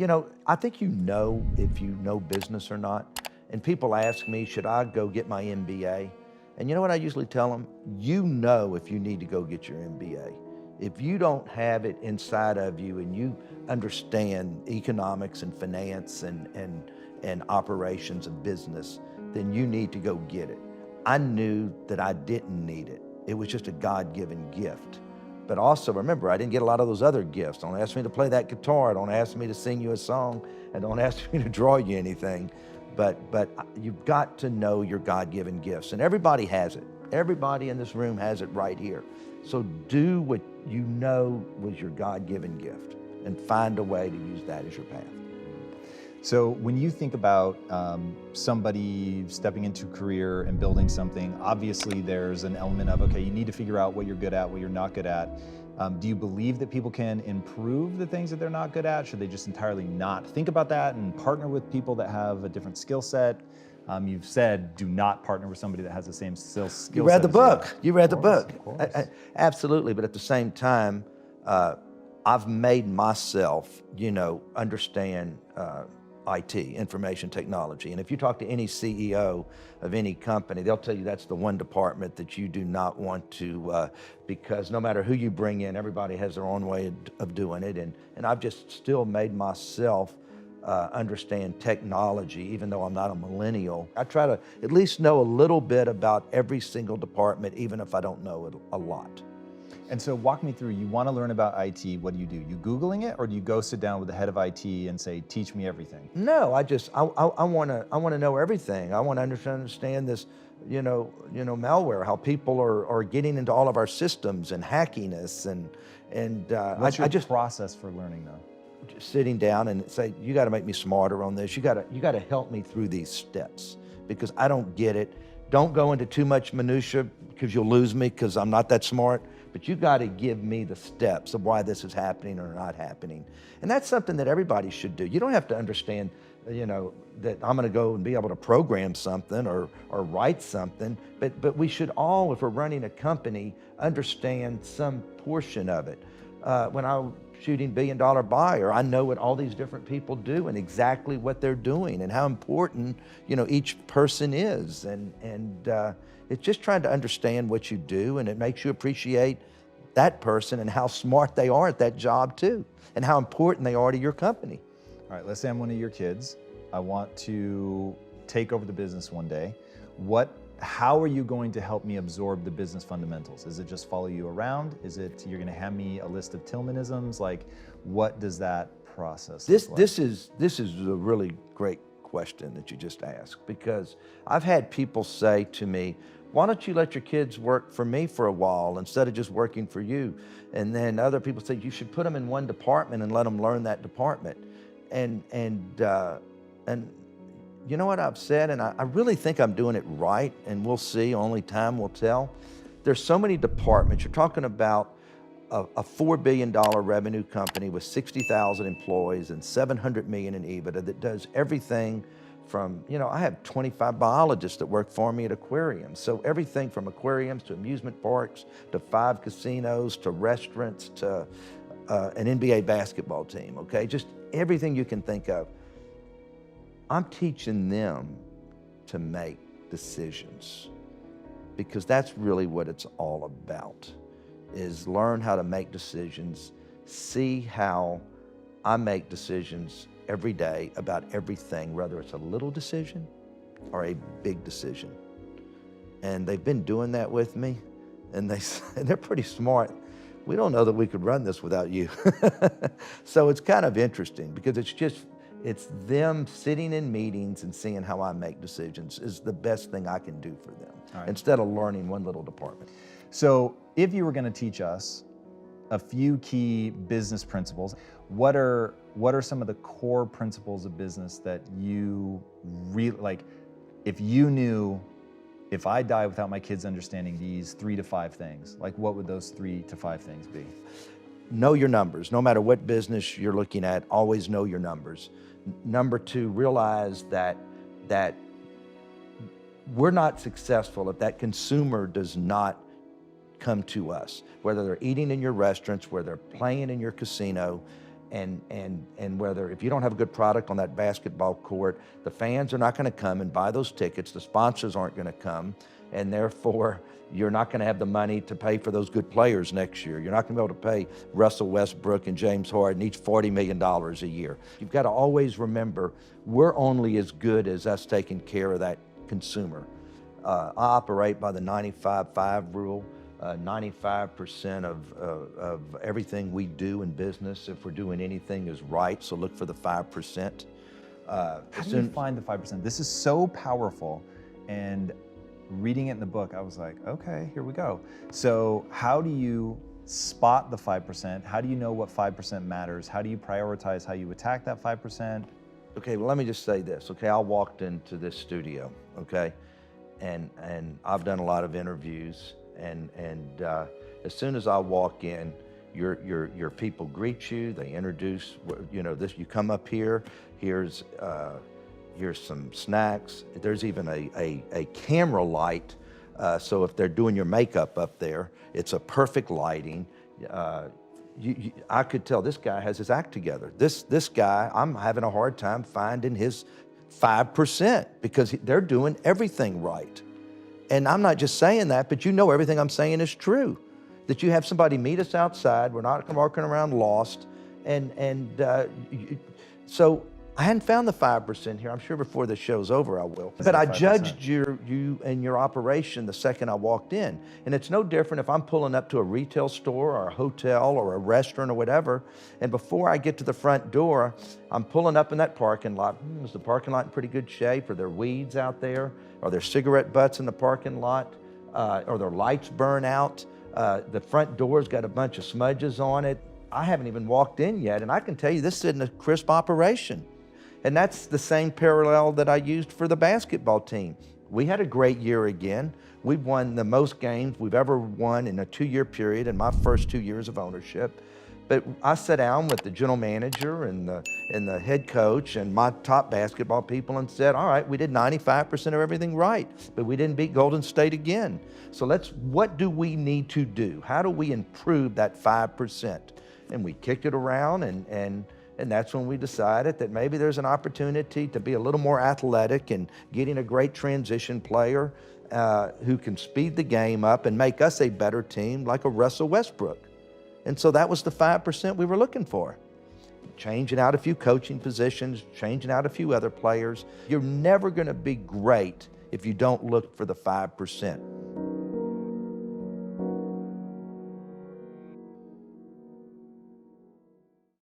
I think if you know business or not. And people ask me, should I go get my MBA? And you know what I usually tell them? You know if you need to go get your MBA. If you don't have it inside of you and you understand economics and finance and operations of business, then you need to go get it. I knew that I didn't need it. It was just a God-given gift. But also remember, I didn't get a lot of those other gifts. Don't ask me to play that guitar. Don't ask me to sing you a song. And don't ask me to draw you anything. But you've got to know your God-given gifts. And everybody has it. Everybody in this room has it right here. So do what you know was your God-given gift and find a way to use that as your path. So when you think about somebody stepping into a career and building something, obviously there's an element of, okay, you need to figure out what you're good at, what you're not good at. Do you believe that people can improve the things that they're not good at? Should they just entirely not think about that and partner with people that have a different skill set? You've said do not partner with somebody that has the same skill set. You read the book. You read the book. Of course. Absolutely, but at the same time, I've made myself, understand IT, information technology. And if you talk to any CEO of any company, they'll tell you that's the one department that you do not want to, because no matter who you bring in, everybody has their own way of doing it. And I've just still made myself understand technology, even though I'm not a millennial. I try to at least know a little bit about every single department, even if I don't know it a lot. And so walk me through, you want to learn about IT, what do? You Googling it, or do you go sit down with the head of IT and say, teach me everything? No, I want to know everything. I want to understand this, malware, how people are getting into all of our systems and hacking us. What's your process for learning though? Just sitting down and say, you got to make me smarter on this. You got to help me through these steps because I don't get it. Don't go into too much minutia because you'll lose me because I'm not that smart. But you got to give me the steps of why this is happening or not happening. And that's something that everybody should do. You don't have to understand, that I'm going to go and be able to program something or write something. But we should all, if we're running a company, understand some portion of it. When I'm shooting Billion Dollar Buyer, I know what all these different people do and exactly what they're doing and how important, each person is. And it's just trying to understand what you do, and it makes you appreciate that person and how smart they are at that job too, and how important they are to your company. All right, let's say I'm one of your kids. I want to take over the business one day. How are you going to help me absorb the business fundamentals? Is it just follow you around? Is it you're going to hand me a list of Tilmanisms? Like, what does that process look like? This is a really great question that you just asked, because I've had people say to me, why don't you let your kids work for me for a while instead of just working for you? And then other people say you should put them in one department and let them learn that department. And you know what I've said, and I really think I'm doing it right, and we'll see, only time will tell. There's so many departments. You're talking about a $4 billion revenue company with 60,000 employees and 700 million in EBITDA that does everything from, I have 25 biologists that work for me at aquariums. So everything from aquariums to amusement parks to 5 casinos to restaurants to an NBA basketball team, okay? Just everything you can think of. I'm teaching them to make decisions, because that's really what it's all about, is learn how to make decisions, see how I make decisions every day about everything, whether it's a little decision or a big decision. And they've been doing that with me, and they're pretty smart. We don't know that we could run this without you. So it's kind of interesting, because it's them sitting in meetings and seeing how I make decisions is the best thing I can do for them, instead of learning one little department. So if you were going to teach us a few key business principles, what are some of the core principles of business that you really, like, if you knew, if I die without my kids understanding these 3 to 5 things, like what would those 3 to 5 things be? Know your numbers. No matter what business you're looking at, always know your numbers. Number 2, realize that we're not successful if that consumer does not come to us, whether they're eating in your restaurants, whether they're playing in your casino. And whether, if you don't have a good product on that basketball court, the fans are not going to come and buy those tickets, the sponsors aren't going to come, and therefore you're not going to have the money to pay for those good players next year. You're not going to be able to pay Russell Westbrook and James Harden each $40 million a year. You've got to always remember, we're only as good as us taking care of that consumer. I operate by the 95-5 rule. 95% of everything we do in business, if we're doing anything, is right, so look for the 5%. How do you find the 5%? This is so powerful, and reading it in the book, I was like, okay, here we go. So how do you spot the 5%? How do you know what 5% matters? How do you prioritize how you attack that 5%? Okay, well, let me just say this, okay? I walked into this studio, okay? And I've done a lot of interviews, and as soon as I walk in, your people greet you, they introduce, you know, this, you come up here, here's some snacks, there's even a camera light, so if they're doing your makeup up there, it's a perfect lighting. I could tell this guy has his act together. This guy, I'm having a hard time finding his 5% because they're doing everything right. And I'm not just saying that, but you know everything I'm saying is true. That you have somebody meet us outside, we're not walking around lost, so I hadn't found the 5% here. I'm sure before the show's over I will. But I judged you and your operation the second I walked in. And it's no different if I'm pulling up to a retail store or a hotel or a restaurant or whatever, and before I get to the front door, I'm pulling up in that parking lot. Is the parking lot in pretty good shape? Are there weeds out there? Are there cigarette butts in the parking lot? Are there lights burn out? The front door's got a bunch of smudges on it. I haven't even walked in yet, and I can tell you this isn't a crisp operation. And that's the same parallel that I used for the basketball team. We had a great year again. We've won the most games we've ever won in a 2-year period in my first 2 years of ownership. But I sat down with the general manager and the head coach and my top basketball people and said, all right, we did 95% of everything right, but we didn't beat Golden State again. So what do we need to do? How do we improve that 5%? And we kicked it around, and that's when we decided that maybe there's an opportunity to be a little more athletic and getting a great transition player who can speed the game up and make us a better team like a Russell Westbrook. And so that was the 5% we were looking for. Changing out a few coaching positions, changing out a few other players. You're never gonna be great if you don't look for the 5%.